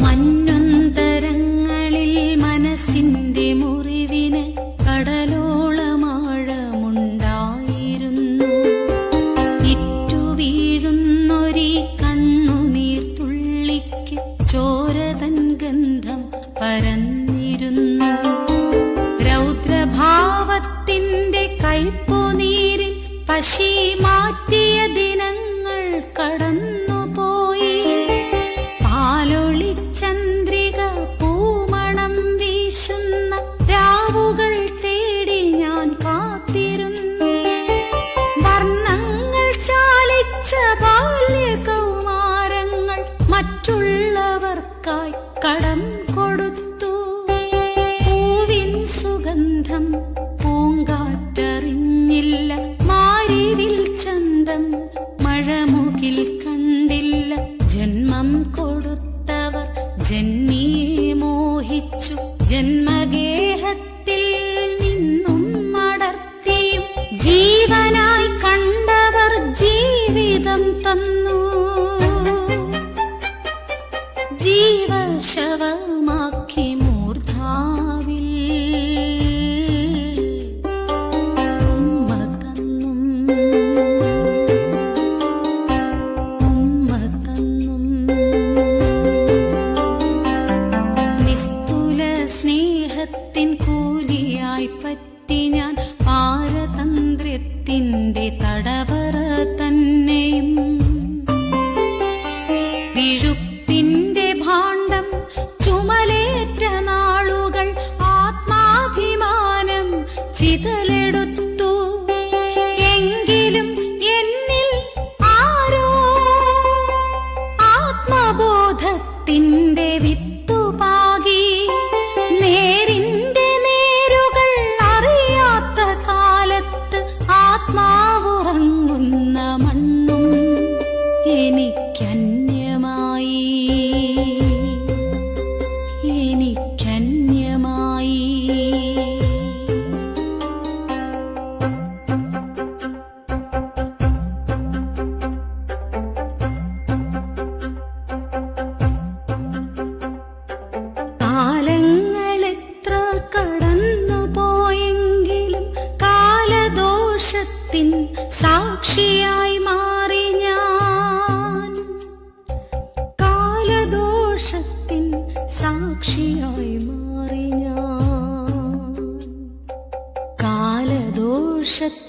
മഞ്ഞുന്തരങ്ങളിൽ മനസ്സിന്റെ മുറിവിന് കടലോളമാഴമുണ്ടായിരുന്നു. ഇറ്റുവീഴുന്നൊരീ കണ്ണുനീർ തുള്ളിക്ക് ചോരതൻ ഗന്ധം പരന്നിരുന്നു. രൗദ്രഭാവത്തിന്റെ കൈപ്പുനീരിൽ പശി മാറ്റിയ ദിനങ്ങൾ കടന്നുപോയി. പാലൊളിച്ചന്ദ്രിക പൂമണം വീശുന്ന രാവുകൾ തേടി ഞാൻ കാത്തിരുന്നു. വർണ്ണങ്ങൾ ചാലിച്ച ബാല്യകൗമാരങ്ങൾ മറ്റുള്ളവർക്കായി കടം കൊടുത്തു. പൂവിൻ സുഗന്ധം പൂങ്കാറ്ററിഞ്ഞില്ല, മാരിവിൽ ചന്തം മഴമുകിൽ കണ്ടില്ല. ജന്മം കൊടുത്തവർ ജന്മിയെ മോഹിച്ചു, ജന്മഗേഹത്തിൽ നിന്നും അടർത്തിയും ജീവനായി കണ്ടവർ ജീവിതം തന്നു. ജീവശവമാക്കി മൂർധാവിൽ ഉമ്മ തന്നും. നിസ്തുല സ്നേഹത്തിൻ കൂലിയായി പറ്റി ഞാൻ പാരതന്ത്ര്യത്തിന്റെ തടവറ തന്നെയും. വിഴുപ്പിന്റെ ഭാണ്ഡം ചുമലേറ്റ നാളുകൾ ആത്മാഭിമാനം ചിതലെടുത്തു. എങ്കിലും എന്നിൽ ആരോ ആത്മബോധത്തിന്റെ വിത്തുപാകി. നേരിന്റെ നേരുകൾ അറിയാത്ത കാലത്ത് ആത്മാവുറങ്ങുന്ന മണ്ണും എനിക്കന്യമായി, എനിക്കന്യമായി. കാലങ്ങളെത്ര കടന്നുപോയെങ്കിലും കാലദോഷത്തിൻ സാക്ഷിയായി മാറി ഞാൻ. കാലദോഷത്തിൻ സാക്ഷിയായി മാറി ഞാൻ. കാലദോഷത്തിൻ